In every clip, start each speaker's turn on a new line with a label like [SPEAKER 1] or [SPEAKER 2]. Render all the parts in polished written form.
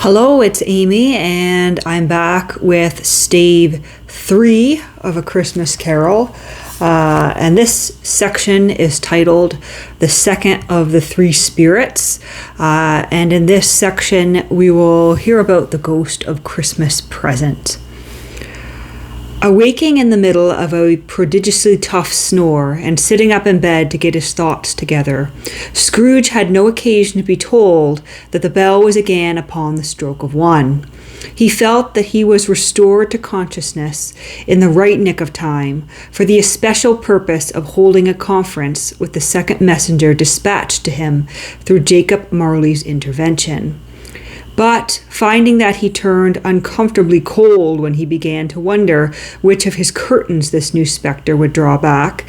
[SPEAKER 1] Hello, it's Amy, and I'm back with Stave 3 of A Christmas Carol. And this section is titled The Second of the Three Spirits. And in this section, we will hear about the ghost of Christmas present. Awaking in the middle of a prodigiously tough snore and sitting up in bed to get his thoughts together, Scrooge had no occasion to be told that the bell was again upon the stroke of 1. He felt that he was restored to consciousness in the right nick of time for the especial purpose of holding a conference with the second messenger dispatched to him through Jacob Marley's intervention. But finding that he turned uncomfortably cold when he began to wonder which of his curtains this new spectre would draw back,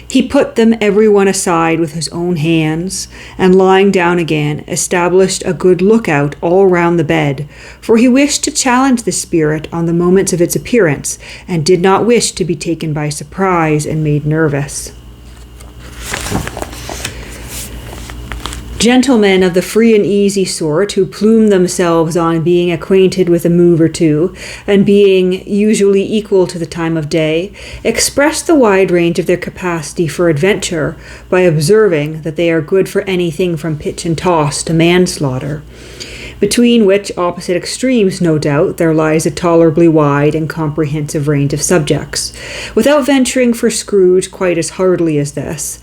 [SPEAKER 1] he put them every one aside with his own hands, and lying down again, established a good lookout all round the bed, for he wished to challenge the spirit on the moments of its appearance, and did not wish to be taken by surprise and made nervous. Gentlemen of the free and easy sort, who plume themselves on being acquainted with a move or two, and being usually equal to the time of day, express the wide range of their capacity for adventure by observing that they are good for anything from pitch and toss to manslaughter, between which opposite extremes, no doubt, there lies a tolerably wide and comprehensive range of subjects. Without venturing for Scrooge quite as hardly as this,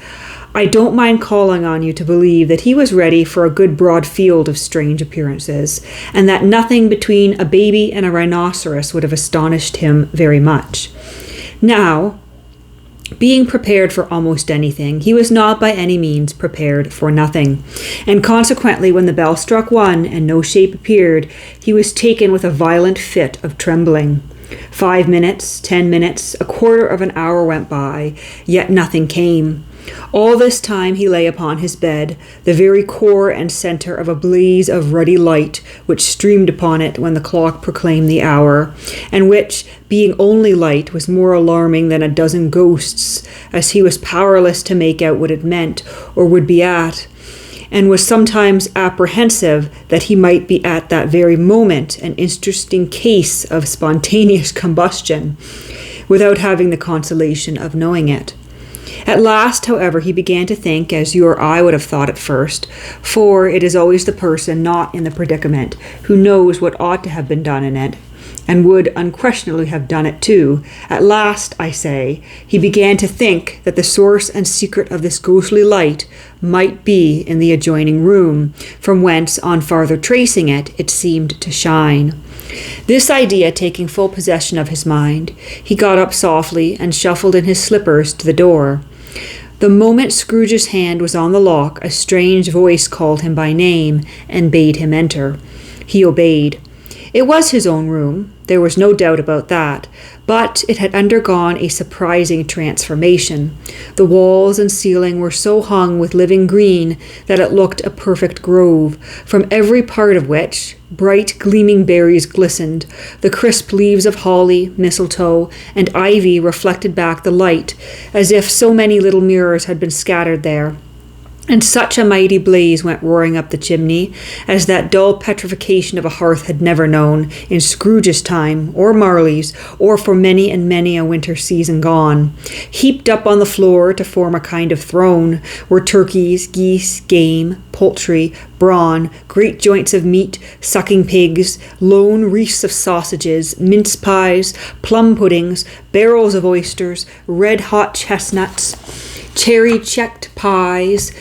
[SPEAKER 1] I don't mind calling on you to believe that he was ready for a good broad field of strange appearances, and that nothing between a baby and a rhinoceros would have astonished him very much. Now, being prepared for almost anything, he was not by any means prepared for nothing, and consequently when the bell struck 1 and no shape appeared, he was taken with a violent fit of trembling. 5 minutes, 10 minutes, a quarter of an hour went by, yet nothing came. All this time he lay upon his bed, the very core and center of a blaze of ruddy light which streamed upon it when the clock proclaimed the hour, and which, being only light, was more alarming than a dozen ghosts, as he was powerless to make out what it meant or would be at, and was sometimes apprehensive that he might be at that very moment an interesting case of spontaneous combustion, without having the consolation of knowing it. At last, however, he began to think as you or I would have thought at first, for it is always the person not in the predicament who knows what ought to have been done in it, and would unquestionably have done it too. At last, I say, he began to think that the source and secret of this ghostly light might be in the adjoining room, from whence, on farther tracing it, it seemed to shine. This idea taking full possession of his mind, he got up softly and shuffled in his slippers to the door. The moment Scrooge's hand was on the lock, a strange voice called him by name and bade him enter. He obeyed. It was his own room, there was no doubt about that, but it had undergone a surprising transformation. The walls and ceiling were so hung with living green that it looked a perfect grove, from every part of which bright gleaming berries glistened. The crisp leaves of holly, mistletoe, and ivy reflected back the light, as if so many little mirrors had been scattered there. And such a mighty blaze went roaring up the chimney as that dull petrification of a hearth had never known in Scrooge's time, or Marley's, or for many and many a winter season gone. Heaped up on the floor to form a kind of throne were turkeys, geese, game, poultry, brawn, great joints of meat, sucking pigs, lone wreaths of sausages, mince pies, plum puddings, barrels of oysters, red-hot chestnuts, cherry-checked pies,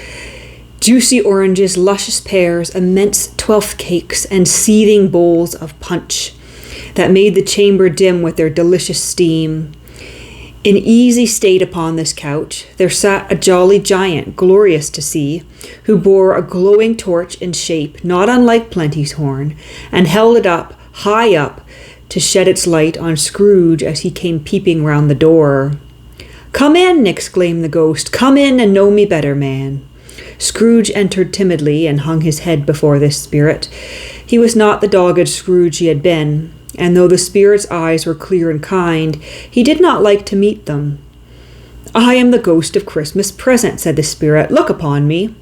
[SPEAKER 1] juicy oranges, luscious pears, immense twelfth cakes, and seething bowls of punch that made the chamber dim with their delicious steam. In easy state upon this couch there sat a jolly giant, glorious to see, who bore a glowing torch in shape not unlike Plenty's horn, and held it up, high up, to shed its light on Scrooge as he came peeping round the door. "Come in," exclaimed the ghost. "Come in and know me better, man." Scrooge entered timidly and hung his head before this spirit. He was not the dogged Scrooge he had been, and though the spirit's eyes were clear and kind, he did not like to meet them. "I am the ghost of Christmas present," said the spirit. "Look upon me."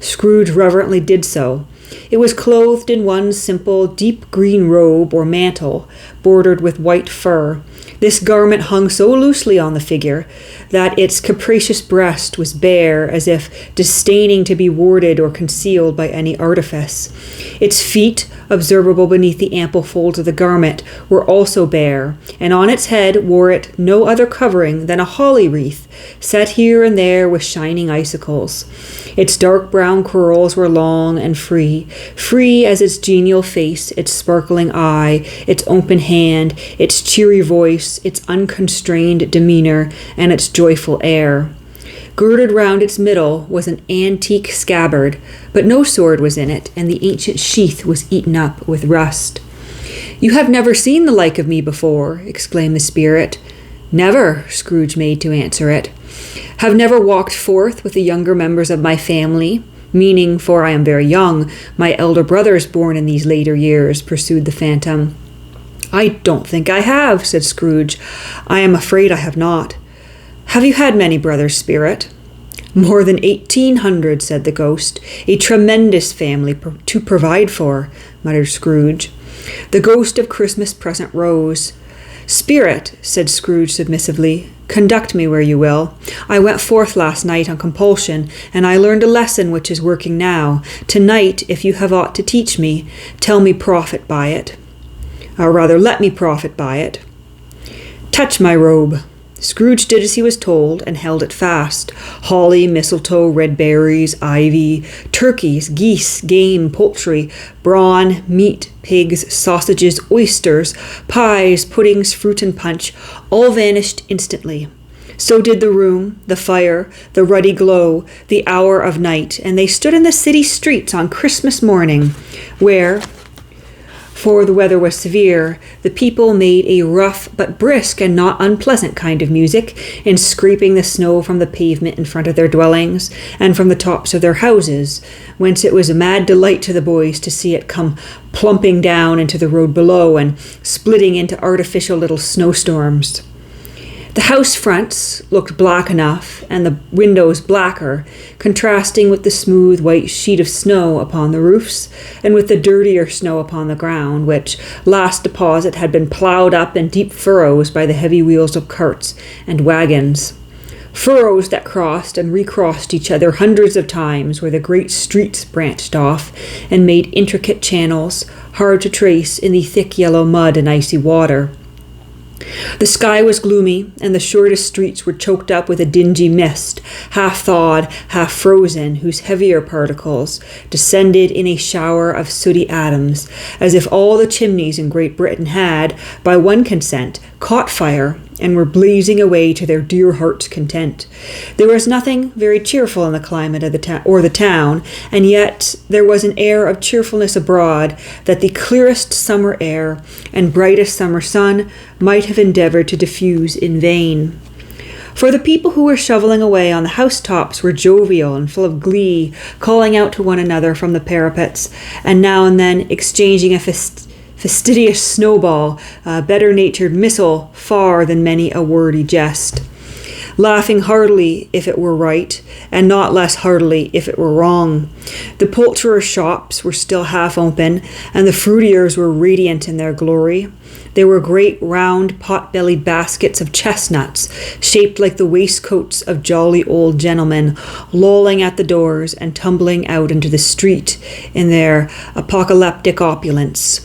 [SPEAKER 1] Scrooge reverently did so, It was clothed in one simple, deep green robe or mantle, bordered with white fur. This garment hung so loosely on the figure that its capacious breast was bare, as if disdaining to be warded or concealed by any artifice. Its feet, observable beneath the ample folds of the garment, were also bare, and on its head wore it no other covering than a holly wreath, set here and there with shining icicles. Its dark brown curls were long and free as its genial face, its sparkling eye, its open hand, its cheery voice, its unconstrained demeanor, and its joyful air. Girded round its middle was an antique scabbard, but no sword was in it, and the ancient sheath was eaten up with rust. "You have never seen the like of me before," exclaimed the spirit. "Never," Scrooge made to answer it. "Have never walked forth with the younger members of my family, meaning, for I am very young, my elder brothers born in these later years," pursued the phantom. "I don't think I have," said Scrooge. "I am afraid I have not." "Have you had many brothers, spirit?" "More than 1,800, said the ghost. "A tremendous family to provide for," muttered Scrooge. The ghost of Christmas present rose. "Spirit," said Scrooge submissively, "conduct me where you will. I went forth last night on compulsion, and I learned a lesson which is working now. Tonight, if you have aught to teach me, tell me profit by it. Or rather, let me profit by it." "Touch my robe." Scrooge did as he was told, and held it fast. Holly, mistletoe, red berries, ivy, turkeys, geese, game, poultry, brawn, meat, pigs, sausages, oysters, pies, puddings, fruit, and punch, all vanished instantly. So did the room, the fire, the ruddy glow, the hour of night, and they stood in the city streets on Christmas morning, where, for the weather was severe, the people made a rough but brisk and not unpleasant kind of music, in scraping the snow from the pavement in front of their dwellings, and from the tops of their houses, whence it was a mad delight to the boys to see it come plumping down into the road below, and splitting into artificial little snowstorms. The house fronts looked black enough, and the windows blacker, contrasting with the smooth white sheet of snow upon the roofs, and with the dirtier snow upon the ground, which last deposit had been ploughed up in deep furrows by the heavy wheels of carts and wagons. Furrows that crossed and recrossed each other hundreds of times, where the great streets branched off and made intricate channels, hard to trace in the thick yellow mud and icy water. The sky was gloomy, and the shortest streets were choked up with a dingy mist, half thawed, half frozen, whose heavier particles descended in a shower of sooty atoms, as if all the chimneys in Great Britain had, by one consent, caught fire and were blazing away to their dear hearts' content. There was nothing very cheerful in the climate of the town, and yet there was an air of cheerfulness abroad that the clearest summer air and brightest summer sun might have endeavored to diffuse in vain. For the people who were shoveling away on the housetops were jovial and full of glee, calling out to one another from the parapets, and now and then exchanging a fastidious snowball, a better-natured missile far than many a wordy jest, laughing heartily if it were right, and not less heartily if it were wrong. The poulterers' shops were still half open, and the fruiterers were radiant in their glory. There were great round pot-bellied baskets of chestnuts, shaped like the waistcoats of jolly old gentlemen, lolling at the doors and tumbling out into the street in their apocalyptic opulence.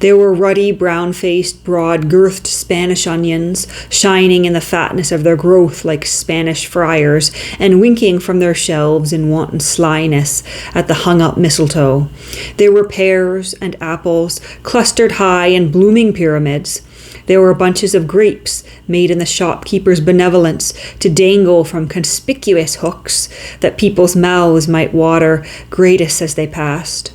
[SPEAKER 1] There were ruddy, brown-faced, broad-girthed Spanish onions, shining in the fatness of their growth like Spanish friars, and winking from their shelves in wanton slyness at the hung-up mistletoe. There were pears and apples, clustered high in blooming pyramids. There were bunches of grapes, made in the shopkeeper's benevolence to dangle from conspicuous hooks, that people's mouths might water gratis as they passed.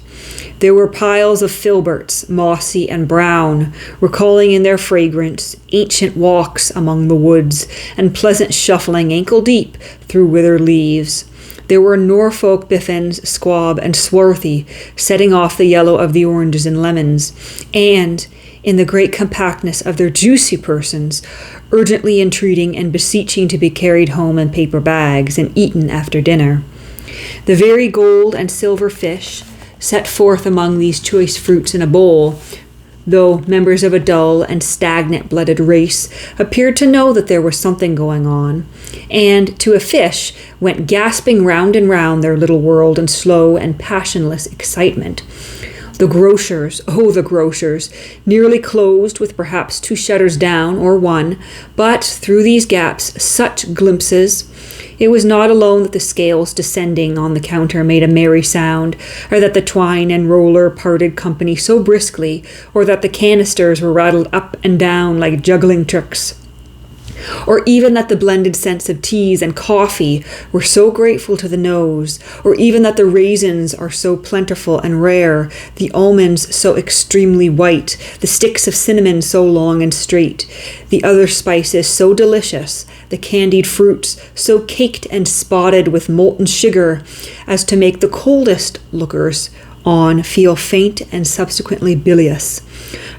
[SPEAKER 1] There were piles of filberts, mossy and brown, recalling in their fragrance ancient walks among the woods and pleasant shuffling ankle-deep through withered leaves. There were Norfolk biffins, squab and swarthy, setting off the yellow of the oranges and lemons, and, in the great compactness of their juicy persons, urgently entreating and beseeching to be carried home in paper bags and eaten after dinner. The very gold and silver fish, set forth among these choice fruits in a bowl, though members of a dull and stagnant-blooded race appeared to know that there was something going on, and to a fish went gasping round and round their little world in slow and passionless excitement. The grocers, oh, the grocers, nearly closed with perhaps 2 shutters down or 1, but through these gaps such glimpses. It was not alone that the scales descending on the counter made a merry sound, or that the twine and roller parted company so briskly, or that the canisters were rattled up and down like juggling tricks, or even that the blended scents of teas and coffee were so grateful to the nose, or even that the raisins are so plentiful and rare, the almonds so extremely white, the sticks of cinnamon so long and straight, the other spices so delicious, the candied fruits so caked and spotted with molten sugar as to make the coldest lookers on feel faint and subsequently bilious.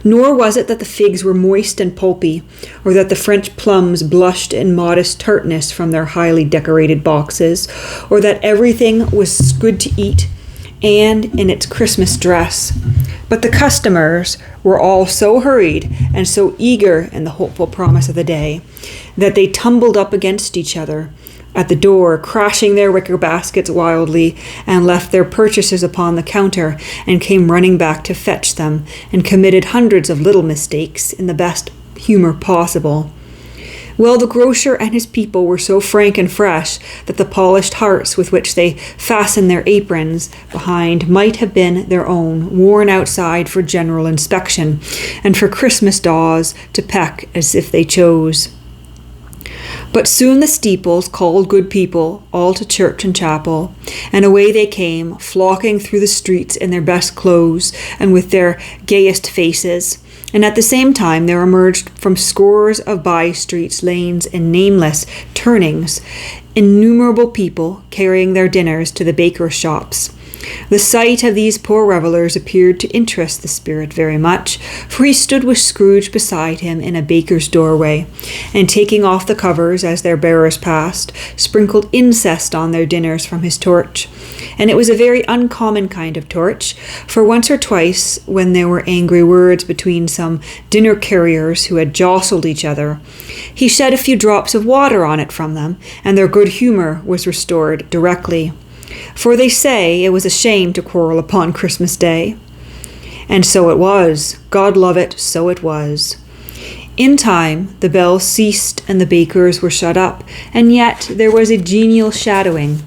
[SPEAKER 1] Nor was it that the figs were moist and pulpy, or that the French plums blushed in modest tartness from their highly decorated boxes, or that everything was good to eat and in its Christmas dress. But the customers were all so hurried and so eager in the hopeful promise of the day that they tumbled up against each other at the door, crashing their wicker baskets wildly, and left their purchases upon the counter, and came running back to fetch them, and committed hundreds of little mistakes in the best humor possible. Well, the grocer and his people were so frank and fresh that the polished hearts with which they fastened their aprons behind might have been their own, worn outside for general inspection, and for Christmas daws to peck as if they chose. But soon the steeples called good people all to church and chapel, and away they came, flocking through the streets in their best clothes and with their gayest faces. And at the same time there emerged from scores of by-streets, lanes, and nameless turnings innumerable people carrying their dinners to the bakers' shops. The sight of these poor revellers appeared to interest the spirit very much, for he stood with Scrooge beside him in a baker's doorway, and taking off the covers as their bearers passed, sprinkled incense on their dinners from his torch. And it was a very uncommon kind of torch, for once or twice, when there were angry words between some dinner carriers who had jostled each other, he shed a few drops of water on it from them, and their good humour was restored directly. For they say it was a shame to quarrel upon Christmas Day. And so it was. God love it, so it was. In time, the bells ceased and the bakers were shut up, and yet there was a genial shadowing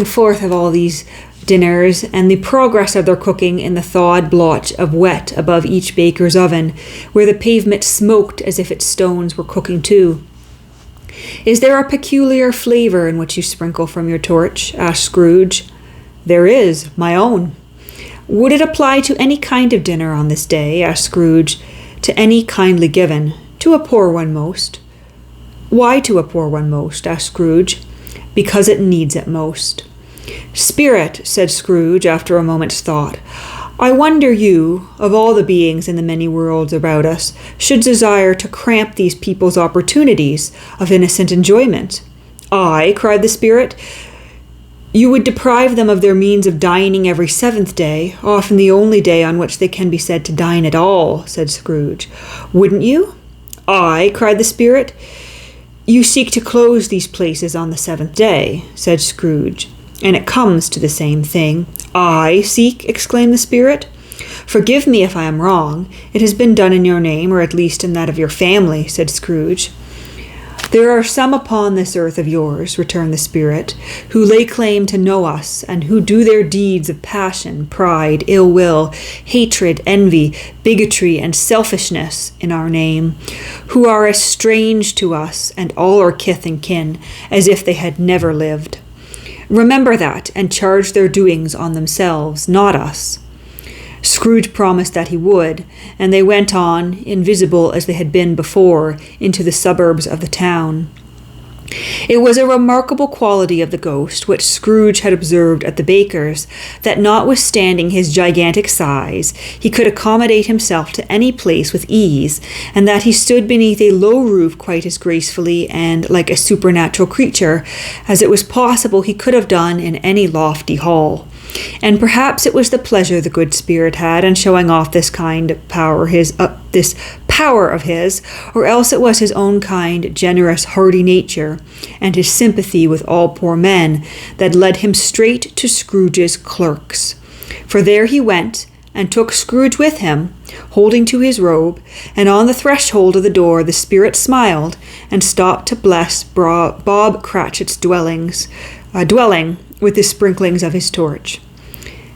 [SPEAKER 1] forth of all these dinners, and the progress of their cooking in the thawed blotch of wet above each baker's oven, where the pavement smoked as if its stones were cooking too. "Is there a peculiar flavour in which you sprinkle from your torch?" asked Scrooge. "There is, my own." "Would it apply to any kind of dinner on this day?" asked Scrooge. "To any kindly given. To a poor one most." "Why to a poor one most?" asked Scrooge. "Because it needs it most." "Spirit," said Scrooge after a moment's thought, "I wonder you, of all the beings in the many worlds about us, should desire to cramp these people's opportunities of innocent enjoyment." "I," cried the spirit, "you would deprive them of their means of dining every 7th day, often the only day on which they can be said to dine at all," said Scrooge. "Wouldn't you?" "I," cried the spirit, "you seek to close these places on the 7th day," said Scrooge. "And it comes to the same thing." "I seek?" exclaimed the spirit. "Forgive me if I am wrong. It has been done in your name, or at least in that of your family," said Scrooge. "There are some upon this earth of yours," returned the spirit, "who lay claim to know us, and who do their deeds of passion, pride, ill will, hatred, envy, bigotry, and selfishness in our name, who are as strange to us and all our kith and kin as if they had never lived. Remember that, and charge their doings on themselves, not us." Scrooge promised that he would, and they went on, invisible as they had been before, into the suburbs of the town. It was a remarkable quality of the ghost, which Scrooge had observed at the baker's, that notwithstanding his gigantic size, he could accommodate himself to any place with ease, and that he stood beneath a low roof quite as gracefully and like a supernatural creature as it was possible he could have done in any lofty hall. And perhaps it was the pleasure the good spirit had in showing off this power of his, or else it was his own kind, generous, hearty nature, and his sympathy with all poor men, that led him straight to Scrooge's clerks. For there he went, and took Scrooge with him, holding to his robe, and on the threshold of the door the spirit smiled, and stopped to bless Bob Cratchit's dwelling with the sprinklings of his torch.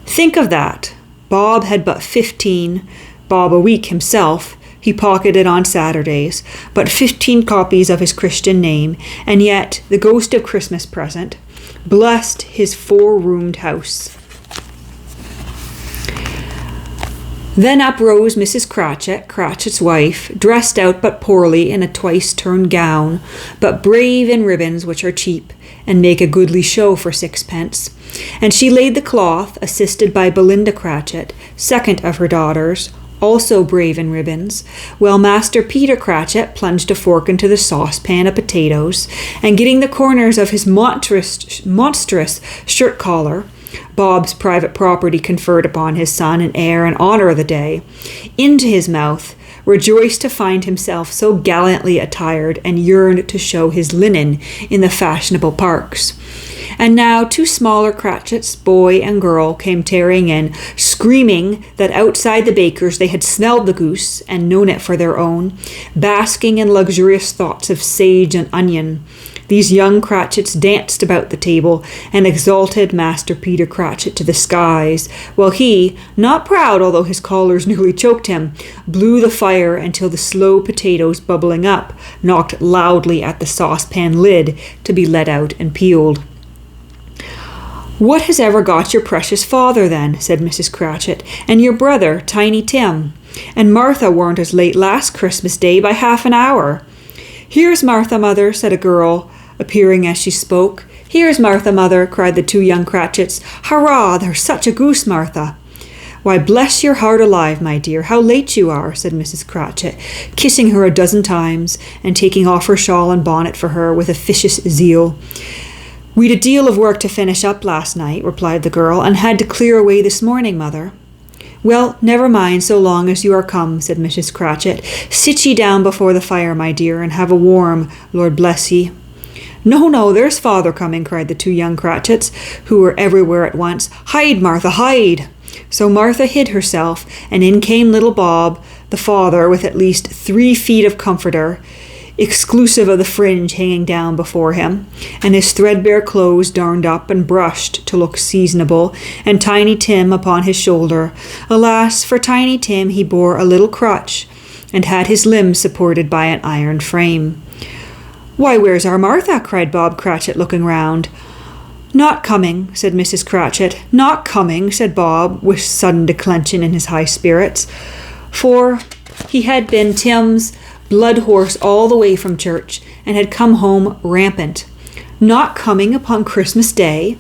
[SPEAKER 1] Think of that! Bob had but 15, Bob a week himself, he pocketed on Saturdays, but 15 copies of his Christian name, and yet the ghost of Christmas present blessed his 4-roomed house. Then up rose Mrs. Cratchit, Cratchit's wife, dressed out but poorly in a twice-turned gown, but brave in ribbons which are cheap, and make a goodly show for 6pence. And she laid the cloth, assisted by Belinda Cratchit, second of her daughters, also brave in ribbons, while Master Peter Cratchit plunged a fork into the saucepan of potatoes, and getting the corners of his monstrous shirt collar, Bob's private property conferred upon his son in air and honour of the day, into his mouth, rejoiced to find himself so gallantly attired, and yearned to show his linen in the fashionable parks. And now 2 smaller Cratchits, boy and girl, came tearing in, screaming that outside the baker's they had smelled the goose and known it for their own, basking in luxurious thoughts of sage and onion. These young Cratchits danced about the table and exalted Master Peter Cratchit to the skies, while he, not proud although his collars nearly choked him, blew the fire until the slow potatoes bubbling up knocked loudly at the saucepan lid to be let out and peeled. "What has ever got your precious father, then?" said Mrs. Cratchit, "and your brother, Tiny Tim? And Martha weren't as late last Christmas Day by half an hour." "Here's Martha, mother," said a girl, appearing as she spoke. "Here's Martha, mother," cried the 2 young Cratchits. "Hurrah, there's such a goose, Martha." "Why, bless your heart alive, my dear, how late you are," said Mrs. Cratchit, kissing her a dozen times, and taking off her shawl and bonnet for her with officious zeal. "We'd a deal of work to finish up last night," replied the girl, "and had to clear away this morning, mother." "Well, never mind so long as you are come," said Mrs. Cratchit. "Sit ye down before the fire, my dear, and have a warm, Lord bless ye." "No, no, there's father coming," cried the 2 young Cratchits, who were everywhere at once. "Hide, Martha, hide!" So Martha hid herself, and in came little Bob, the father, with at least 3 feet of comforter, exclusive of the fringe hanging down before him, and his threadbare clothes darned up and brushed to look seasonable, and Tiny Tim upon his shoulder. Alas, for Tiny Tim he bore a little crutch, and had his limbs supported by an iron frame. "Why, where's our Martha?" cried Bob Cratchit, looking round. "Not coming," said Mrs. Cratchit. "Not coming," said Bob, with sudden declension in his high spirits, for he had been Tim's blood horse all the way from church, and had come home rampant. "Not coming upon Christmas Day?"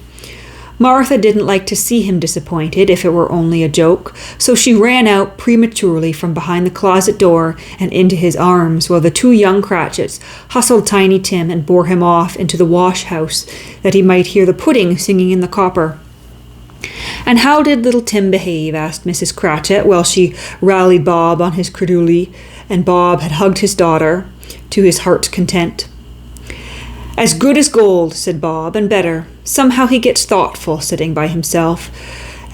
[SPEAKER 1] Martha didn't like to see him disappointed, if it were only a joke, so she ran out prematurely from behind the closet door and into his arms, while the 2 young Cratchits hustled Tiny Tim and bore him off into the wash-house, that he might hear the pudding singing in the copper. "And how did little Tim behave?" asked Mrs. Cratchit, while she rallied Bob on his credulity, and Bob had hugged his daughter to his heart's content. "As good as gold," said Bob, "and better. Somehow he gets thoughtful, sitting by himself,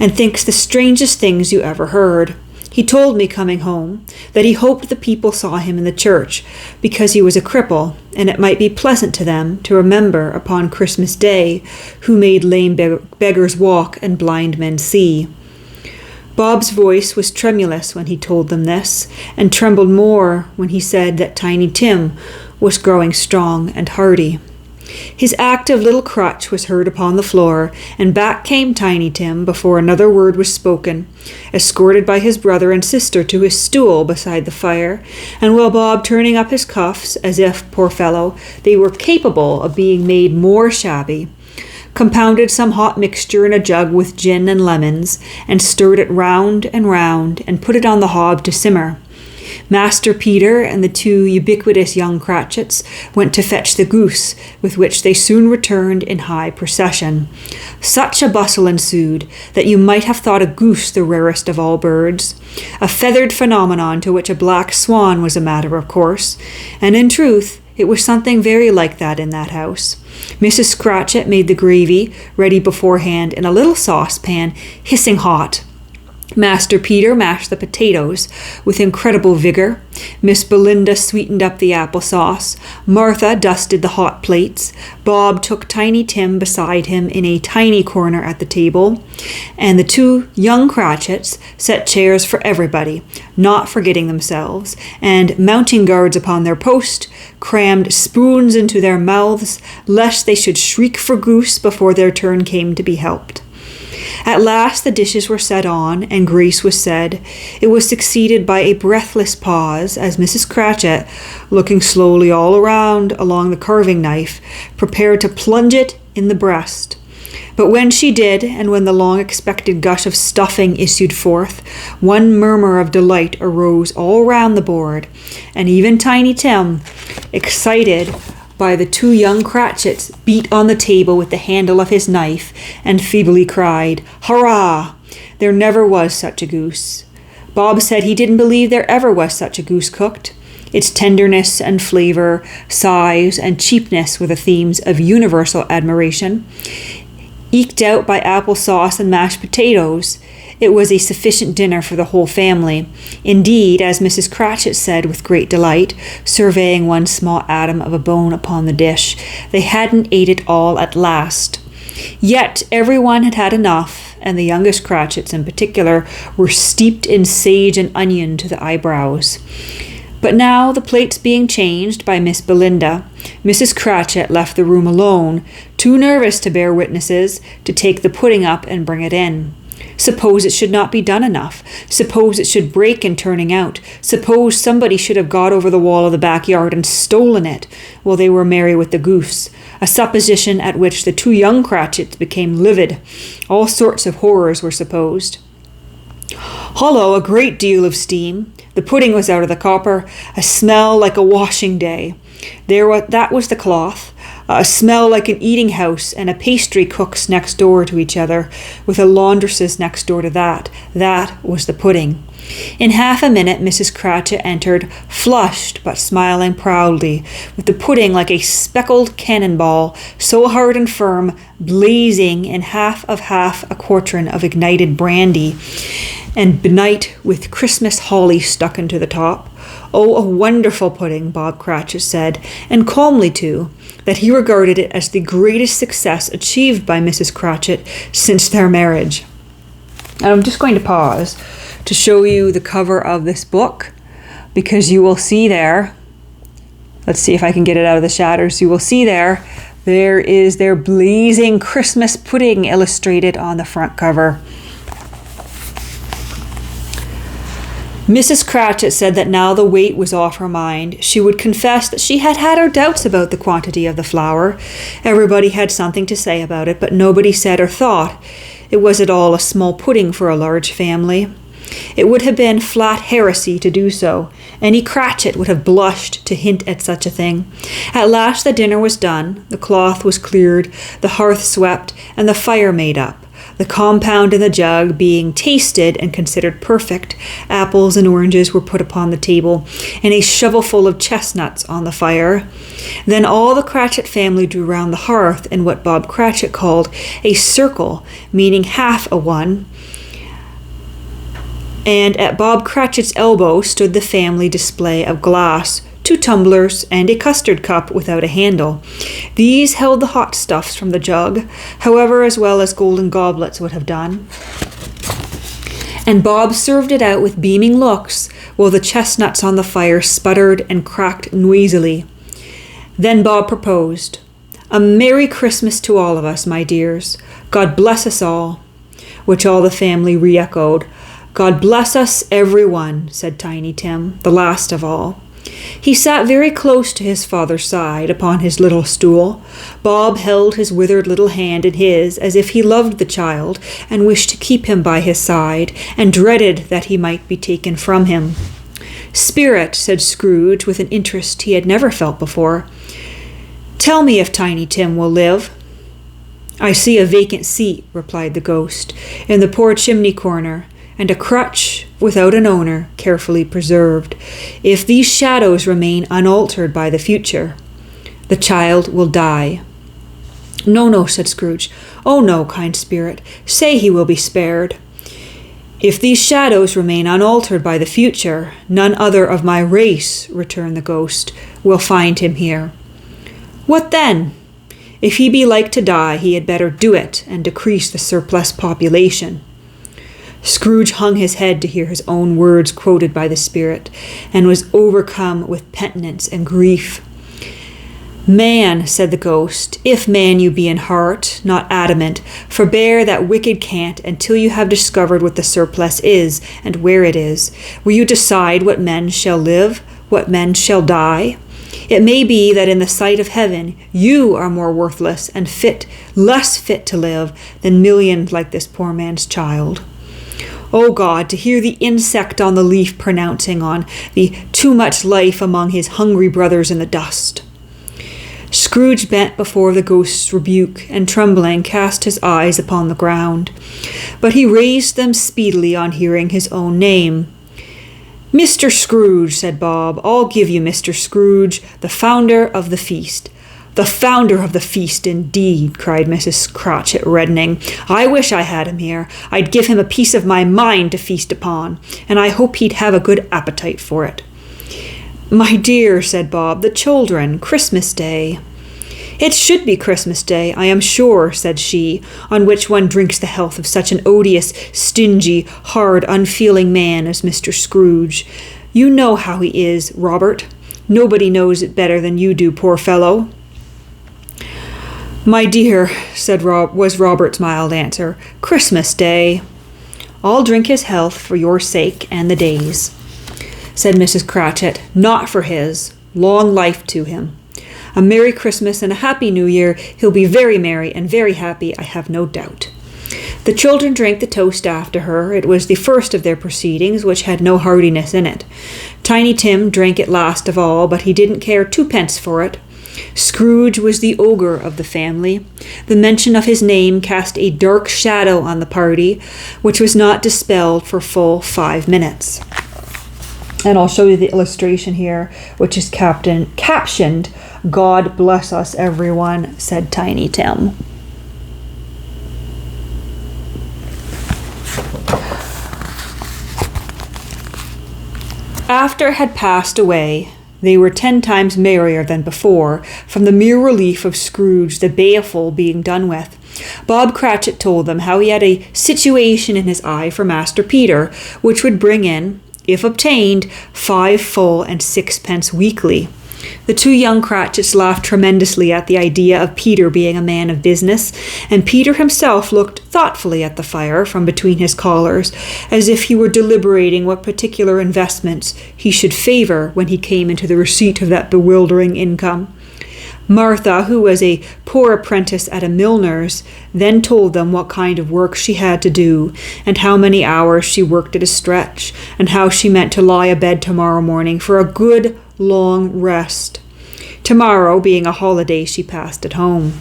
[SPEAKER 1] and thinks the strangest things you ever heard. He told me, coming home, that he hoped the people saw him in the church, because he was a cripple, and it might be pleasant to them to remember upon Christmas Day who made lame beggars walk and blind men see." Bob's voice was tremulous when he told them this, and trembled more when he said that Tiny Tim was growing strong and hardy. His active little crutch was heard upon the floor, and back came Tiny Tim before another word was spoken, escorted by his brother and sister to his stool beside the fire, and while Bob, turning up his cuffs, as if, poor fellow, they were capable of being made more shabby, compounded some hot mixture in a jug with gin and lemons, and stirred it round, and put it on the hob to simmer. Master Peter and the two ubiquitous young Cratchits went to fetch the goose, with which they soon returned in high procession. Such a bustle ensued that you might have thought a goose the rarest of all birds, a feathered phenomenon to which a black swan was a matter of course, and in truth it was something very like that in that house. Mrs. Cratchit made the gravy, ready beforehand in a little saucepan, hissing hot. Master Peter mashed the potatoes with incredible vigor. Miss Belinda sweetened up the applesauce. Martha dusted the hot plates. Bob took Tiny Tim beside him in a tiny corner at the table. And the two young Cratchits set chairs for everybody, not forgetting themselves, and, mounting guards upon their post, crammed spoons into their mouths, lest they should shriek for goose before their turn came to be helped. At last the dishes were set on, and grace was said. It was succeeded by a breathless pause, as Mrs. Cratchit, looking slowly all around along the carving knife, prepared to plunge it in the breast. But when she did, and when the long-expected gush of stuffing issued forth, one murmur of delight arose all round the board, and even Tiny Tim, excited by the two young Cratchits, beat on the table with the handle of his knife and feebly cried, "Hurrah! There never was such a goose." Bob said he didn't believe there ever was such a goose cooked. Its tenderness and flavour, size and cheapness were the themes of universal admiration. Eked out by applesauce and mashed potatoes, it was a sufficient dinner for the whole family. Indeed, as Mrs. Cratchit said with great delight, surveying one small atom of a bone upon the dish, they hadn't ate it all at last. Yet everyone had had enough, and the youngest Cratchits in particular were steeped in sage and onion to the eyebrows. But now, the plates being changed by Miss Belinda, Mrs. Cratchit left the room alone, too nervous to bear witnesses, to take the pudding up and bring it in. Suppose it should not be done enough. Suppose it should break in turning out. Suppose somebody should have got over the wall of the backyard and stolen it while they were merry with the goose, a supposition at which the two young Cratchits became livid. All sorts of horrors were supposed. Hollo, a great deal of steam. The pudding was out of the copper, a smell like a washing day. That was the cloth, a smell like an eating house and a pastry cook's next door to each other, with a laundress's next door to that. That was the pudding. In half a minute Mrs. Cratchit entered, flushed but smiling proudly, with the pudding like a speckled cannonball, so hard and firm, blazing in half a quartern of ignited brandy, and benight with Christmas holly stuck into the top. Oh, a wonderful pudding, Bob Cratchit said, and calmly too, that he regarded it as the greatest success achieved by Mrs. Cratchit since their marriage. And I'm just going to pause to show you the cover of this book, because you will see there, let's see if I can get it out of the shadows, you will see there is their blazing Christmas pudding illustrated on the front cover. Mrs. Cratchit said that now the weight was off her mind. She would confess that she had had her doubts about the quantity of the flour. Everybody had something to say about it, but nobody said or thought it was at all a small pudding for a large family. It would have been flat heresy to do so. Any Cratchit would have blushed to hint at such a thing. At last the dinner was done, the cloth was cleared, the hearth swept, and the fire made up. The compound in the jug being tasted and considered perfect, apples and oranges were put upon the table, and a shovelful of chestnuts on the fire. Then all the Cratchit family drew round the hearth in what Bob Cratchit called a circle, meaning half a one, and at Bob Cratchit's elbow stood the family display of glass, 2 tumblers, and a custard cup without a handle. These held the hot stuffs from the jug, however, as well as golden goblets would have done. And Bob served it out with beaming looks, while the chestnuts on the fire sputtered and cracked noisily. Then Bob proposed, "A Merry Christmas to all of us, my dears. God bless us all," which all the family re-echoed. "God bless us, every one," said Tiny Tim, the last of all. He sat very close to his father's side upon his little stool. Bob held his withered little hand in his as if he loved the child and wished to keep him by his side and dreaded that he might be taken from him. "Spirit," said Scrooge with an interest he had never felt before, "tell me if Tiny Tim will live." "I see a vacant seat," replied the ghost, "in the poor chimney corner, and a crutch without an owner, carefully preserved. If these shadows remain unaltered by the future, the child will die." "No, no," said Scrooge. "Oh, no, kind spirit. Say he will be spared." "If these shadows remain unaltered by the future, none other of my race," returned the ghost, "will find him here." "What then?" "If he be like to die, he had better do it, and decrease the surplus population." Scrooge hung his head to hear his own words quoted by the spirit, and was overcome with penitence and grief. "Man," said the ghost, "if man you be in heart, not adamant, forbear that wicked cant until you have discovered what the surplus is, and where it is. Will you decide what men shall live, what men shall die? It may be that in the sight of heaven you are more worthless and less fit to live than millions like this poor man's child. O God, to hear the insect on the leaf pronouncing on the too much life among his hungry brothers in the dust." Scrooge bent before the ghost's rebuke, and trembling cast his eyes upon the ground. But he raised them speedily on hearing his own name. "Mr. Scrooge," said Bob, "I'll give you Mr. Scrooge, the founder of the feast." "The founder of the feast, indeed," cried Mrs. Cratchit, reddening. "I wish I had him here. I'd give him a piece of my mind to feast upon, and I hope he'd have a good appetite for it." "My dear," said Bob, "the children, Christmas Day." "It should be Christmas Day, I am sure," said she, "on which one drinks the health of such an odious, stingy, hard, unfeeling man as Mr. Scrooge. You know how he is, Robert. Nobody knows it better than you do, poor fellow." "My dear," was Robert's mild answer, "Christmas Day." "I'll drink his health for your sake and the day's," said Mrs. Cratchit. "Not for his. Long life to him. A Merry Christmas and a Happy New Year. He'll be very merry and very happy, I have no doubt." The children drank the toast after her. It was the first of their proceedings, which had no heartiness in it. Tiny Tim drank it last of all, but he didn't care twopence for it. Scrooge was the ogre of the family. The mention of his name cast a dark shadow on the party, which was not dispelled for full 5 minutes. And I'll show you the illustration here, which is captioned, "God bless us, everyone," said Tiny Tim. After it had passed away, they were 10 times merrier than before, from the mere relief of Scrooge the baleful being done with. Bob Cratchit told them how he had a situation in his eye for Master Peter, which would bring in, if obtained, 5 full and 6 pence weekly. The 2 young Cratchits laughed tremendously at the idea of Peter being a man of business, and Peter himself looked thoughtfully at the fire from between his collars, as if he were deliberating what particular investments he should favour when he came into the receipt of that bewildering income. Martha, who was a poor apprentice at a milliner's, then told them what kind of work she had to do, and how many hours she worked at a stretch, and how she meant to lie abed tomorrow morning for a good long rest. Tomorrow being a holiday she passed at home.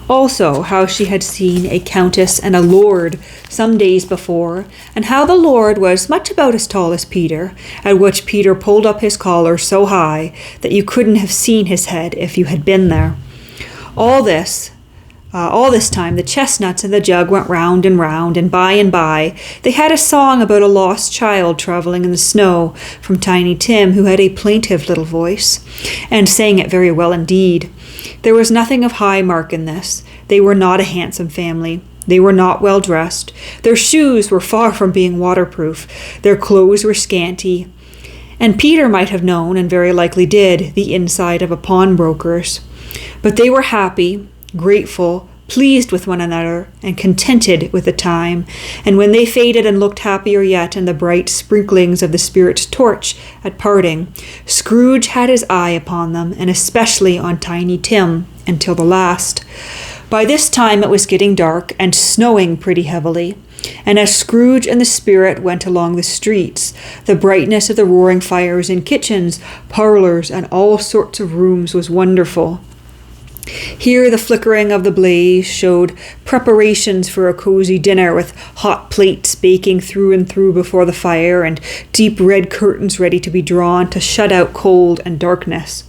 [SPEAKER 1] Also, how she had seen a countess and a lord some days before, and how the lord was much about as tall as Peter, at which Peter pulled up his collar so high that you couldn't have seen his head if you had been there. All this time the chestnuts in the jug went round, and by they had a song about a lost child travelling in the snow from Tiny Tim, who had a plaintive little voice, and sang it very well indeed. There was nothing of high mark in this. They were not a handsome family. They were not well dressed. Their shoes were far from being waterproof. Their clothes were scanty. And Peter might have known, and very likely did, the inside of a pawnbroker's. But they were happy, grateful, pleased with one another, and contented with the time. And when they faded and looked happier yet in the bright sprinklings of the spirit's torch at parting, Scrooge had his eye upon them, and especially on Tiny Tim, until the last. By this time it was getting dark and snowing pretty heavily, and as Scrooge and the spirit went along the streets, the brightness of the roaring fires in kitchens, parlors, and all sorts of rooms was wonderful. Here the flickering of the blaze showed preparations for a cozy dinner, with hot plates baking through and through before the fire, and deep red curtains ready to be drawn to shut out cold and darkness.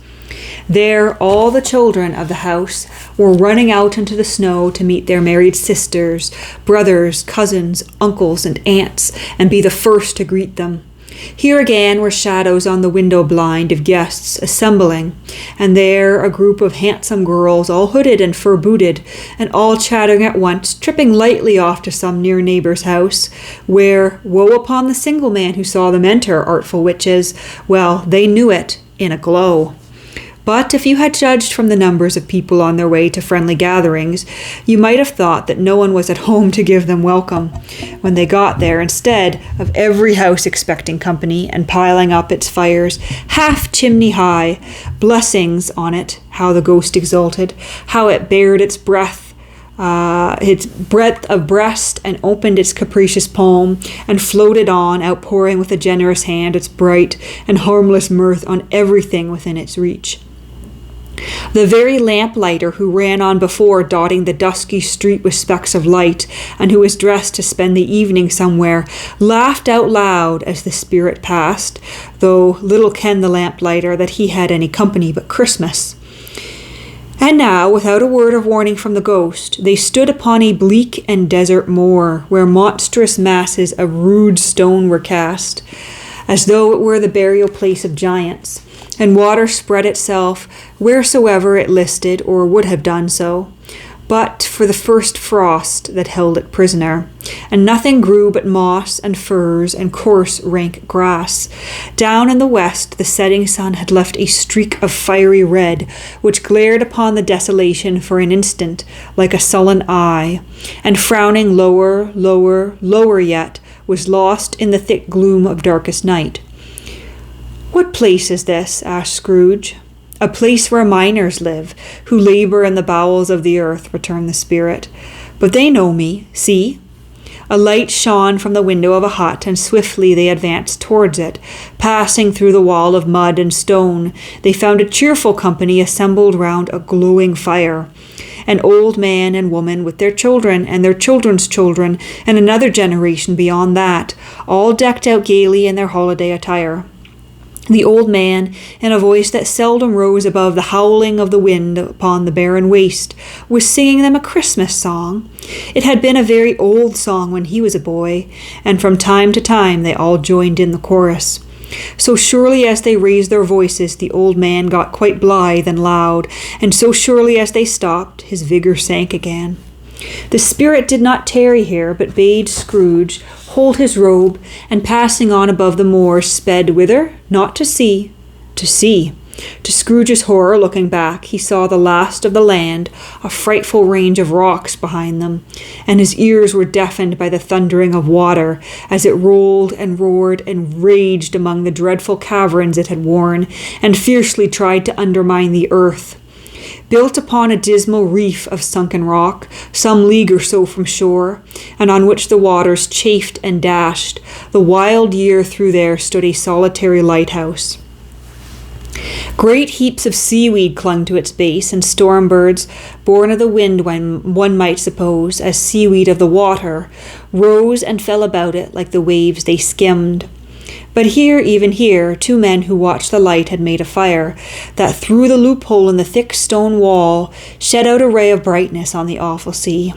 [SPEAKER 1] There all the children of the house were running out into the snow to meet their married sisters, brothers, cousins, uncles, and aunts, and be the first to greet them. Here again were shadows on the window blind of guests assembling, and there a group of handsome girls, all hooded and fur-booted, and all chattering at once, tripping lightly off to some near neighbour's house, where, woe upon the single man who saw them enter, artful witches, well, they knew it in a glow. But if you had judged from the numbers of people on their way to friendly gatherings, you might have thought that no one was at home to give them welcome. When they got there, instead of every house expecting company and piling up its fires half chimney high, blessings on it, how the ghost exulted, how it bared its breadth of breast, and opened its capricious palm, and floated on, outpouring with a generous hand its bright and harmless mirth on everything within its reach. The very lamplighter who ran on before, dotting the dusky street with specks of light, and who was dressed to spend the evening somewhere, laughed out loud as the spirit passed, though little kenned the lamplighter that he had any company but Christmas. And now, without a word of warning from the ghost, they stood upon a bleak and desert moor, where monstrous masses of rude stone were cast, as though it were the burial place of giants, and water spread itself wheresoever it listed or would have done so, but for the first frost that held it prisoner, and nothing grew but moss and furze and coarse rank grass. Down in the west the setting sun had left a streak of fiery red, which glared upon the desolation for an instant like a sullen eye, and frowning lower, lower, lower yet, was lost in the thick gloom of darkest night. "What place is this?" asked Scrooge. "A place where miners live, who labor in the bowels of the earth," returned the spirit. "But they know me. See." A light shone from the window of a hut, and swiftly they advanced towards it. Passing through the wall of mud and stone, they found a cheerful company assembled round a glowing fire. An old man and woman with their children and their children's children, and another generation beyond that, all decked out gaily in their holiday attire. The old man, in a voice that seldom rose above the howling of the wind upon the barren waste, was singing them a Christmas song. It had been a very old song when he was a boy, and from time to time they all joined in the chorus. So surely as they raised their voices, the old man got quite blithe and loud, and so surely as they stopped, his vigour sank again. The spirit did not tarry here, but bade Scrooge hold his robe, and passing on above the moor, sped whither? Not to sea, to sea. To Scrooge's horror, looking back, he saw the last of the land, a frightful range of rocks behind them, and his ears were deafened by the thundering of water, as it rolled and roared and raged among the dreadful caverns it had worn, and fiercely tried to undermine the earth. Built upon a dismal reef of sunken rock, some league or so from shore, and on which the waters chafed and dashed, the wild year through there stood a solitary lighthouse. Great heaps of seaweed clung to its base, and storm birds, born of the wind one might suppose, as seaweed of the water, rose and fell about it like the waves they skimmed. But here, even here, two men who watched the light had made a fire, that through the loophole in the thick stone wall shed out a ray of brightness on the awful sea.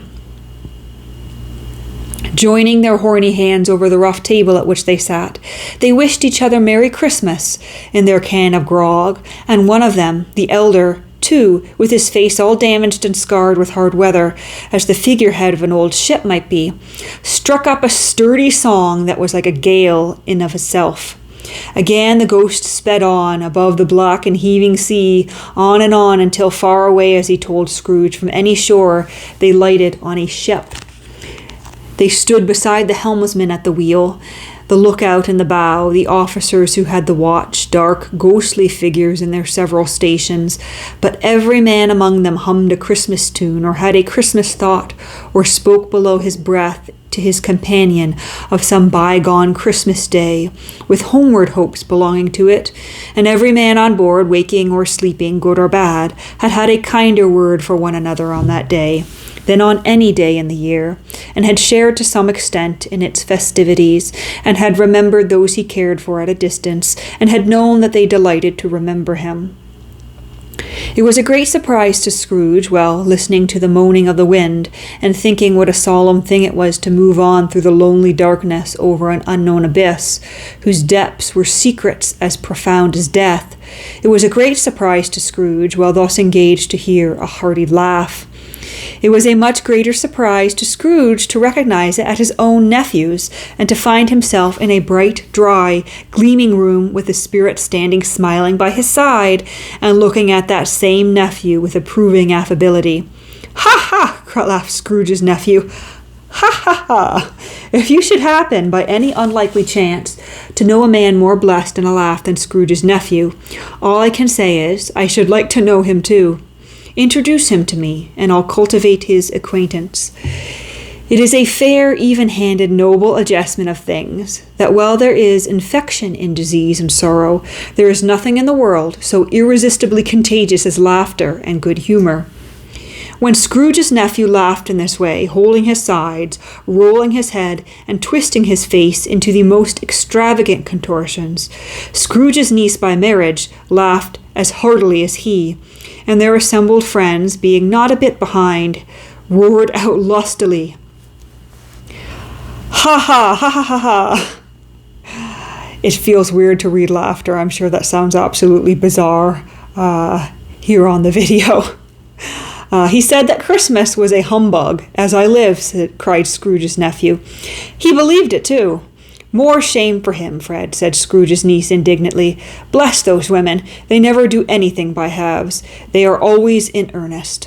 [SPEAKER 1] Joining their horny hands over the rough table at which they sat, they wished each other Merry Christmas in their can of grog, and one of them, the elder, too, with his face all damaged and scarred with hard weather, as the figurehead of an old ship might be, struck up a sturdy song that was like a gale in of itself. Again the ghost sped on, above the black and heaving sea, on and on, until far away, as he told Scrooge, from any shore they lighted on a ship. They stood beside the helmsman at the wheel, the lookout in the bow, the officers who had the watch, dark, ghostly figures in their several stations, but every man among them hummed a Christmas tune, or had a Christmas thought, or spoke below his breath to his companion of some bygone Christmas day, with homeward hopes belonging to it, and every man on board, waking or sleeping, good or bad, had had a kinder word for one another on that day than on any day in the year, and had shared to some extent in its festivities, and had remembered those he cared for at a distance, and had known that they delighted to remember him. It was a great surprise to Scrooge, while listening to the moaning of the wind, and thinking what a solemn thing it was to move on through the lonely darkness over an unknown abyss, whose depths were secrets as profound as death. It was a great surprise to Scrooge, while thus engaged, to hear a hearty laugh. It was a much greater surprise to Scrooge to recognize it at his own nephew's, and to find himself in a bright, dry, gleaming room with the Spirit standing smiling by his side, and looking at that same nephew with approving affability. "Ha, ha!" laughed Scrooge's nephew. "Ha, ha, ha! If you should happen, by any unlikely chance, to know a man more blessed in a laugh than Scrooge's nephew, all I can say is, I should like to know him too. Introduce him to me, and I'll cultivate his acquaintance. It is a fair, even-handed, noble adjustment of things, that while there is infection in disease and sorrow, there is nothing in the world so irresistibly contagious as laughter and good humor." When Scrooge's nephew laughed in this way, holding his sides, rolling his head, and twisting his face into the most extravagant contortions, Scrooge's niece by marriage laughed as heartily as he, and their assembled friends, being not a bit behind, roared out lustily. "Ha, ha, ha, ha, ha, ha!" It feels weird to read laughter. I'm sure that sounds absolutely bizarre here on the video. "He said that Christmas was a humbug, as I live," cried Scrooge's nephew. "He believed it, too." "More shame for him, Fred," said Scrooge's niece indignantly. "Bless those women. They never do anything by halves. They are always in earnest."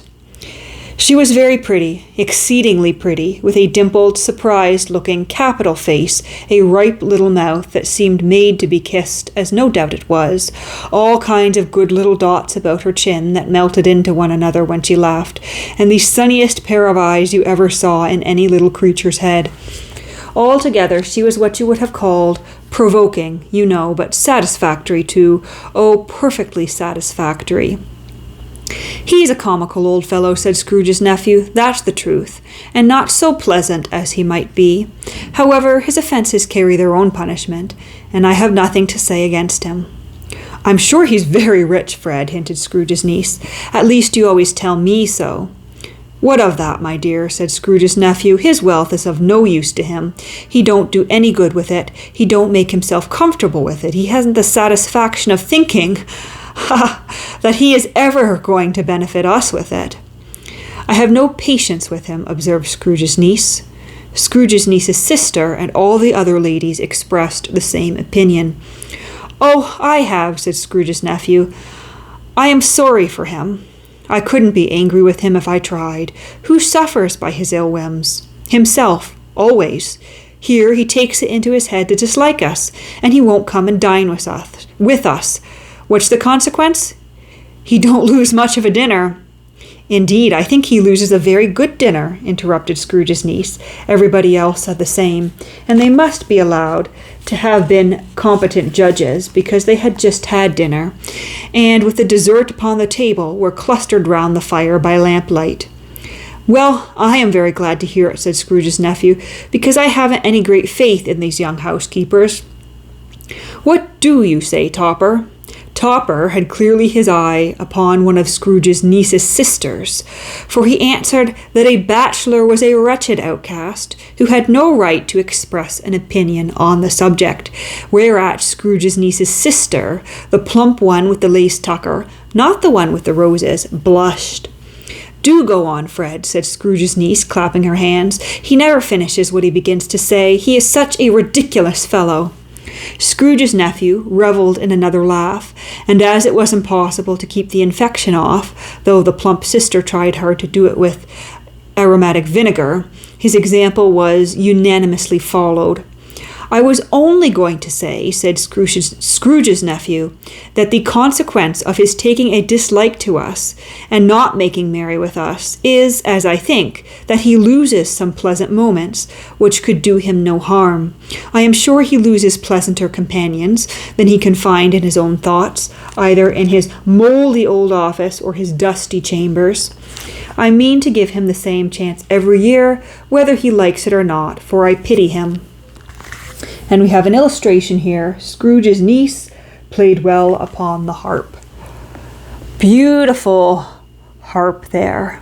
[SPEAKER 1] She was very pretty, exceedingly pretty, with a dimpled, surprised-looking, capital face, a ripe little mouth that seemed made to be kissed, as no doubt it was, all kinds of good little dots about her chin that melted into one another when she laughed, and the sunniest pair of eyes you ever saw in any little creature's head. Altogether, she was what you would have called provoking, you know, but satisfactory too. Oh, perfectly satisfactory. "He's a comical old fellow," said Scrooge's nephew. "That's the truth, and not so pleasant as he might be. However, his offences carry their own punishment, and I have nothing to say against him." "I'm sure he's very rich, Fred," hinted Scrooge's niece. "At least you always tell me so." "What of that, my dear?" said Scrooge's nephew. "His wealth is of no use to him. He don't do any good with it. He don't make himself comfortable with it. He hasn't the satisfaction of thinking that he is ever going to benefit us with it." "I have no patience with him," observed Scrooge's niece. Scrooge's niece's sister and all the other ladies expressed the same opinion. "Oh, I have," said Scrooge's nephew. "I am sorry for him. I couldn't be angry with him if I tried. Who suffers by his ill whims? Himself, always. Here he takes it into his head to dislike us, and he won't come and dine with us. What's the consequence? He don't lose much of a dinner." "Indeed, I think he loses a very good dinner," interrupted Scrooge's niece. Everybody else said the same, and they must be allowed to have been competent judges, because they had just had dinner, and with the dessert upon the table were clustered round the fire by lamplight. "Well, I am very glad to hear it," said Scrooge's nephew, "because I haven't any great faith in these young housekeepers." "What do you say, Topper?" Topper had clearly his eye upon one of Scrooge's niece's sisters, for he answered that a bachelor was a wretched outcast, who had no right to express an opinion on the subject, whereat Scrooge's niece's sister, the plump one with the lace tucker, not the one with the roses, blushed. "Do go on, Fred," said Scrooge's niece, clapping her hands. "He never finishes what he begins to say. He is such a ridiculous fellow." Scrooge's nephew revelled in another laugh, and as it was impossible to keep the infection off, though the plump sister tried hard to do it with aromatic vinegar, His example was unanimously followed. "I was only going to say," said Scrooge's nephew, "that the consequence of his taking a dislike to us and not making merry with us is, as I think, that he loses some pleasant moments, which could do him no harm. I am sure he loses pleasanter companions than he can find in his own thoughts, either in his mouldy old office or his dusty chambers. I mean to give him the same chance every year, whether he likes it or not, for I pity him." And we have an illustration here. Scrooge's niece played well upon the harp. Beautiful harp there.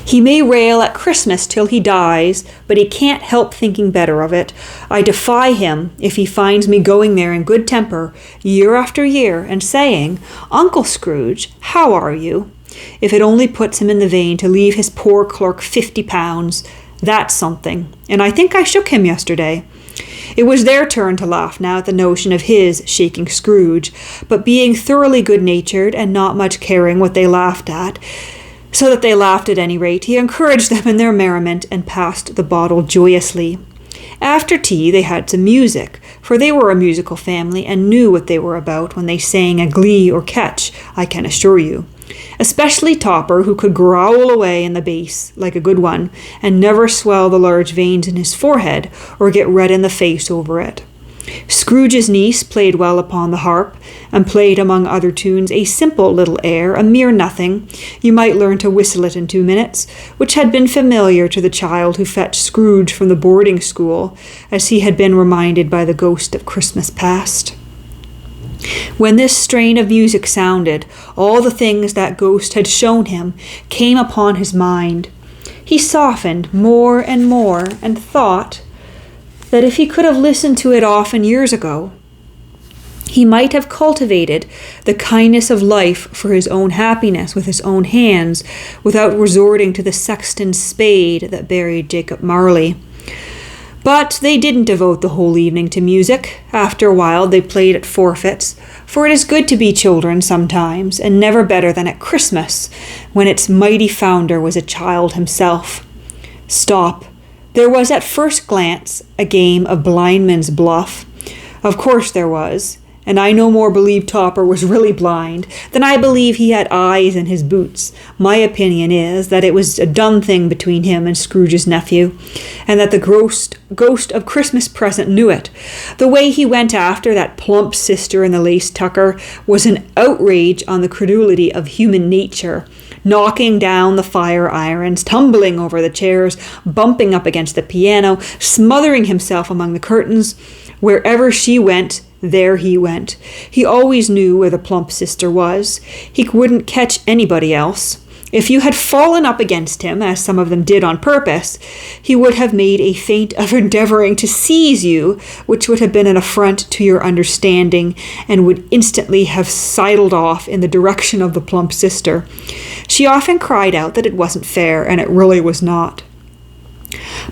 [SPEAKER 1] "He may rail at Christmas till he dies, but he can't help thinking better of it. I defy him, if he finds me going there in good temper, year after year, and saying, 'Uncle Scrooge, how are you?' If it only puts him in the vein to leave his poor clerk £50, that's something. And I think I shook him yesterday." It was their turn to laugh now at the notion of his shaking Scrooge, but being thoroughly good-natured and not much caring what they laughed at, so that they laughed at any rate, he encouraged them in their merriment and passed the bottle joyously. After tea they had some music, for they were a musical family and knew what they were about when they sang a glee or catch, I can assure you. Especially Topper, who could growl away in the bass like a good one, and never swell the large veins in his forehead or get red in the face over it. Scrooge's niece played well upon the harp, and played among other tunes a simple little air, a mere nothing, you might learn to whistle it in 2 minutes, which had been familiar to the child who fetched Scrooge from the boarding school, as he had been reminded by the ghost of Christmas past. When this strain of music sounded, all the things that ghost had shown him came upon his mind. He softened more and more, and thought that if he could have listened to it often years ago, he might have cultivated the kindness of life for his own happiness with his own hands, without resorting to the sexton's spade that buried Jacob Marley. But they didn't devote the whole evening to music. After a while they played at forfeits, for it is good to be children sometimes, and never better than at Christmas, when its mighty founder was a child himself. Stop. There was at first glance a game of blindman's buff. Of course there was, and I no more believe Topper was really blind than I believe he had eyes in his boots. My opinion is that it was a done thing between him and Scrooge's nephew, and that the ghost of Christmas present knew it. The way he went after that plump sister in the lace tucker was an outrage on the credulity of human nature, knocking down the fire irons, tumbling over the chairs, bumping up against the piano, smothering himself among the curtains. Wherever she went, there he went. He always knew where the plump sister was. He wouldn't catch anybody else. If you had fallen up against him, as some of them did on purpose, he would have made a feint of endeavoring to seize you, which would have been an affront to your understanding, and would instantly have sidled off in the direction of the plump sister. She often cried out that it wasn't fair, and it really was not.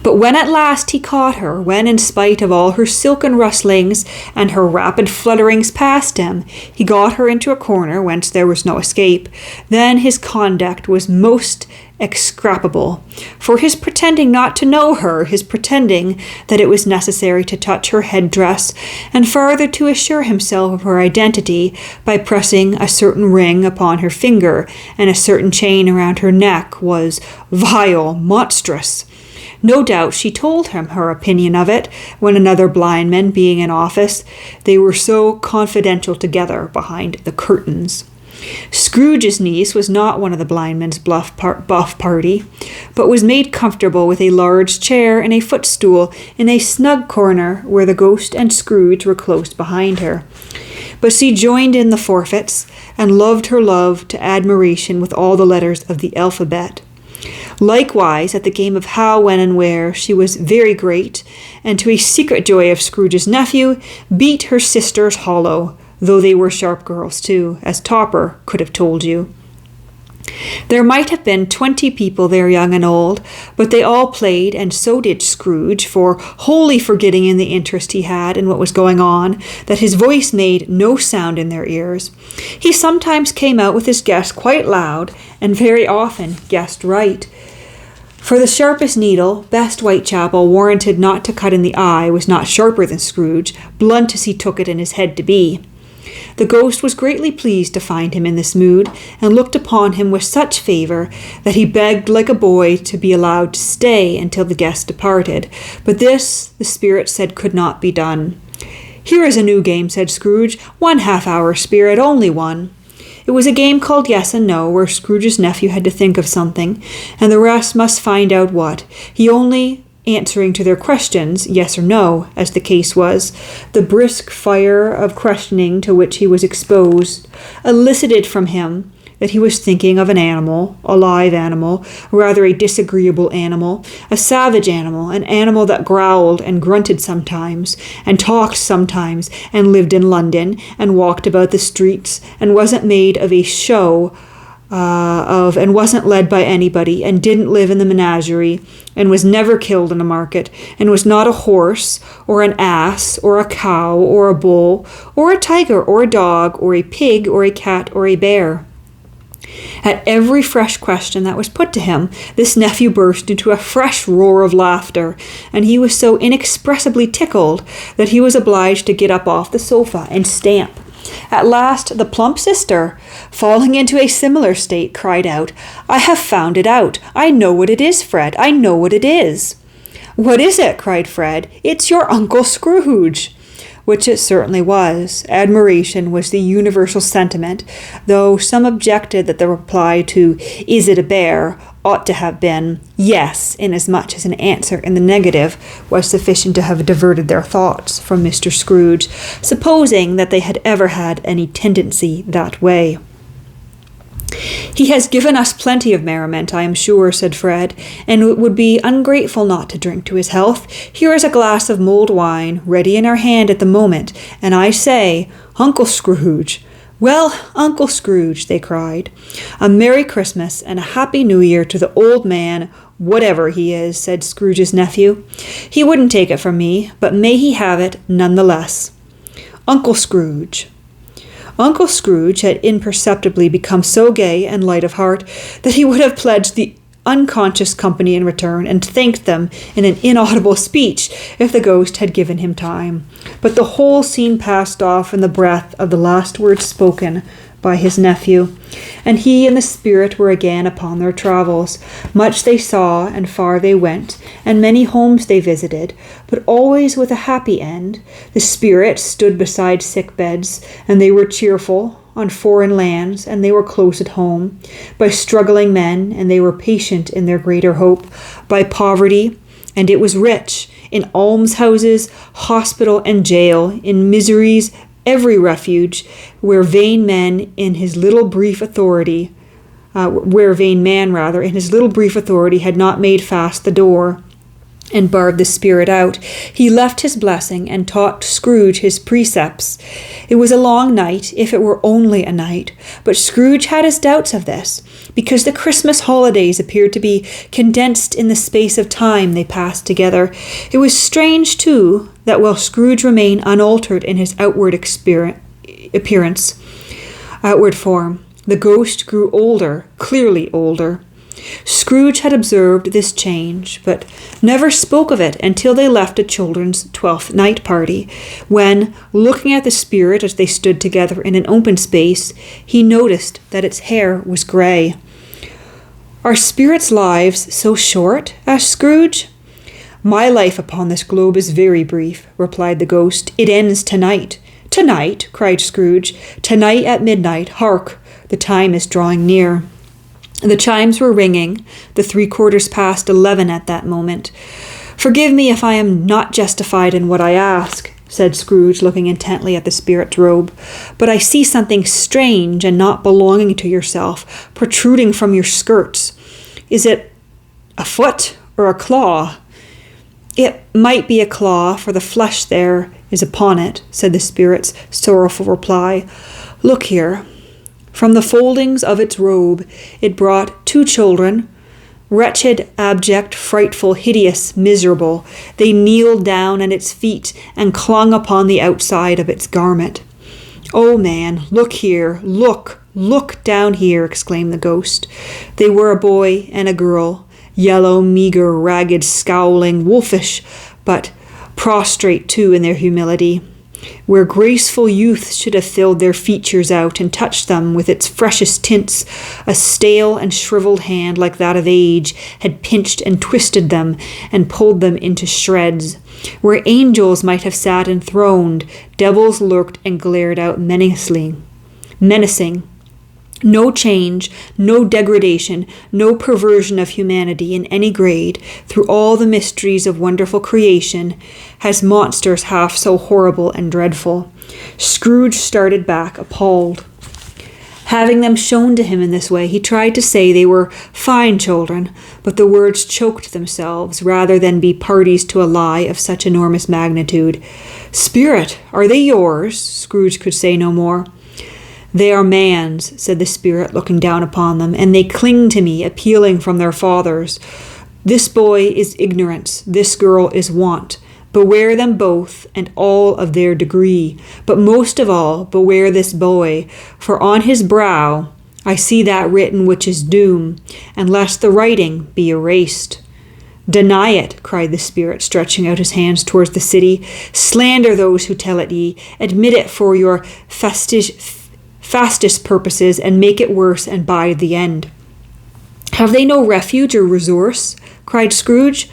[SPEAKER 1] But when at last he caught her, when in spite of all her silken rustlings and her rapid flutterings past him, he got her into a corner whence there was no escape, then his conduct was most execrable. For his pretending not to know her, his pretending that it was necessary to touch her headdress, and farther to assure himself of her identity by pressing a certain ring upon her finger and a certain chain around her neck, was vile, monstrous. No doubt she told him her opinion of it when another blind man being in office, they were so confidential together behind the curtains. Scrooge's niece was not one of the blindman's buff party, but was made comfortable with a large chair and a footstool in a snug corner where the ghost and Scrooge were close behind her. But she joined in the forfeits and loved her love to admiration with all the letters of the alphabet. Likewise, at the game of how, when, and where, she was very great, and to a secret joy of Scrooge's nephew, beat her sisters hollow, though they were sharp girls too, as Topper could have told you. There might have been 20 people there, young and old, but they all played, and so did Scrooge, for wholly forgetting in the interest he had in what was going on, that his voice made no sound in their ears. He sometimes came out with his guess quite loud, and very often guessed right. For the sharpest needle, best Whitechapel warranted not to cut in the eye, was not sharper than Scrooge, blunt as he took it in his head to be. The ghost was greatly pleased to find him in this mood, and looked upon him with such favour that he begged like a boy to be allowed to stay until the guest departed. But this, the spirit said, could not be done. "Here is a new game," said Scrooge. "1 half-hour, spirit, only one." It was a game called Yes and No, where Scrooge's nephew had to think of something, and the rest must find out what. He only answering to their questions, yes or no, as the case was. The brisk fire of questioning to which he was exposed elicited from him that he was thinking of an animal, a live animal, rather a disagreeable animal, a savage animal, an animal that growled and grunted sometimes, and talked sometimes, and lived in London, and walked about the streets, and wasn't made of a show and wasn't led by anybody, and didn't live in the menagerie, and was never killed in a market, and was not a horse, or an ass, or a cow, or a bull, or a tiger, or a dog, or a pig, or a cat, or a bear. At every fresh question that was put to him, this nephew burst into a fresh roar of laughter, and he was so inexpressibly tickled that he was obliged to get up off the sofa and stamp. At last the plump sister, falling into a similar state, cried out, "I have found it out. I know what it is, Fred. I know what it is." "What is it?" cried Fred. "It's your Uncle Scrooge." Which it certainly was. Admiration was the universal sentiment, though some objected that the reply to "Is it a bear?" ought to have been yes, inasmuch as an answer in the negative was sufficient to have diverted their thoughts from Mr. Scrooge, supposing that they had ever had any tendency that way. "He has given us plenty of merriment, I am sure," said Fred, "and it would be ungrateful not to drink to his health. Here is a glass of mulled wine, ready in our hand at the moment, and I say, Uncle Scrooge." "Well, Uncle Scrooge," they cried, "a Merry Christmas and a Happy New Year to the old man, whatever he is," said Scrooge's nephew. "He wouldn't take it from me, but may he have it none the less. Uncle Scrooge." Uncle Scrooge had imperceptibly become so gay and light of heart that he would have pledged the unconscious company in return and thanked them in an inaudible speech if the ghost had given him time. But the whole scene passed off in the breath of the last words spoken by his nephew, and he and the spirit were again upon their travels. Much they saw, and far they went, and many homes they visited, but always with a happy end. The spirit stood beside sick beds, and they were cheerful, on foreign lands, and they were close at home, by struggling men, and they were patient in their greater hope, by poverty, and it was rich, in almshouses, hospital, and jail, in miseries, every refuge, where vain man in his little brief authority had not made fast the door and barred the spirit out. He left his blessing and taught Scrooge his precepts. It was a long night, if it were only a night, but Scrooge had his doubts of this, because the Christmas holidays appeared to be condensed in the space of time they passed together. It was strange, too, that while Scrooge remained unaltered in his outward form, the ghost grew older, clearly older. Scrooge had observed this change, but never spoke of it until they left a children's 12th night party, when, looking at the spirit as they stood together in an open space, he noticed that its hair was grey. "Are spirits' lives so short?" asked Scrooge. "My life upon this globe is very brief," replied the ghost. "It ends tonight." "Tonight?" cried Scrooge. "Tonight at midnight. Hark! The time is drawing near." The chimes were ringing, the 11:15 at that moment. "Forgive me if I am not justified in what I ask," said Scrooge, looking intently at the spirit's robe, "but I see something strange and not belonging to yourself protruding from your skirts. Is it a foot or a claw?" "It might be a claw, for the flesh there is upon it," said the spirit's sorrowful reply. "Look here." From the foldings of its robe it brought 2 children, wretched, abject, frightful, hideous, miserable. They kneeled down at its feet and clung upon the outside of its garment. "Oh, man, look here, look down here," exclaimed the ghost. They were a boy and a girl, yellow, meager, ragged, scowling, wolfish, but prostrate too in their humility. Where graceful youth should have filled their features out and touched them with its freshest tints, a stale and shriveled hand like that of age had pinched and twisted them and pulled them into shreds. Where angels might have sat enthroned, devils lurked and glared out menacing. No change, no degradation, no perversion of humanity in any grade, through all the mysteries of wonderful creation, has monsters half so horrible and dreadful. Scrooge started back, appalled. Having them shown to him in this way, he tried to say they were fine children, but the words choked themselves rather than be parties to a lie of such enormous magnitude. "Spirit, are they yours?" Scrooge could say no more. "They are man's," said the spirit, looking down upon them, "and they cling to me, appealing from their fathers. This boy is ignorance, this girl is want. Beware them both, and all of their degree. But most of all, beware this boy, for on his brow I see that written which is doom, unless the writing be erased." "Deny it," cried the spirit, stretching out his hands towards the city. "Slander those who tell it ye. Admit it for your fastest purposes, and make it worse, and bide the end." "Have they no refuge or resource?" cried Scrooge.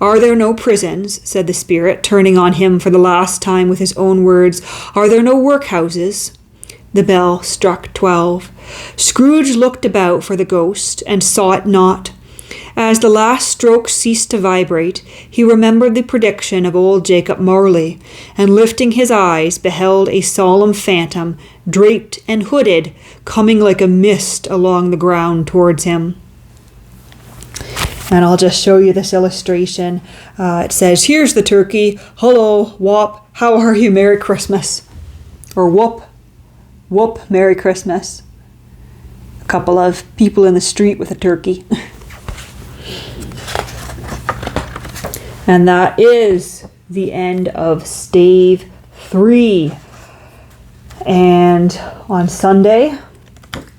[SPEAKER 1] "Are there no prisons?" said the spirit, turning on him for the last time with his own words. "Are there no workhouses?" The bell struck 12. Scrooge looked about for the ghost, and saw it not. As the last stroke ceased to vibrate, he remembered the prediction of old Jacob Marley, and lifting his eyes, beheld a solemn phantom, draped and hooded, coming like a mist along the ground towards him. And I'll just show you this illustration. It says, "Here's the turkey. Hello, Wop. How are you? Merry Christmas." Or whoop, whoop, Merry Christmas. A couple of people in the street with a turkey. And that is the end of Stave 3. And on Sunday,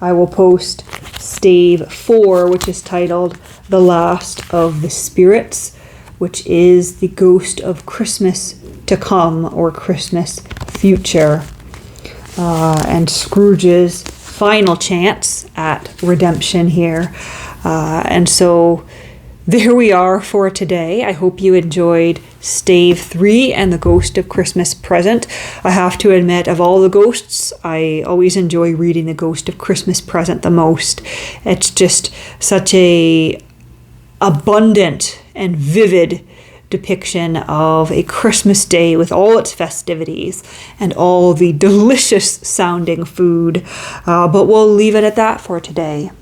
[SPEAKER 1] I will post Stave 4, which is titled The Last of the Spirits, which is the ghost of Christmas to come, or Christmas future. And Scrooge's final chance at redemption here. And so there we are for today. I hope you enjoyed Stave 3 and the Ghost of Christmas Present. I have to admit, of all the ghosts, I always enjoy reading the Ghost of Christmas Present the most. It's just such a abundant and vivid depiction of a Christmas day with all its festivities and all the delicious sounding food. But we'll leave it at that for today.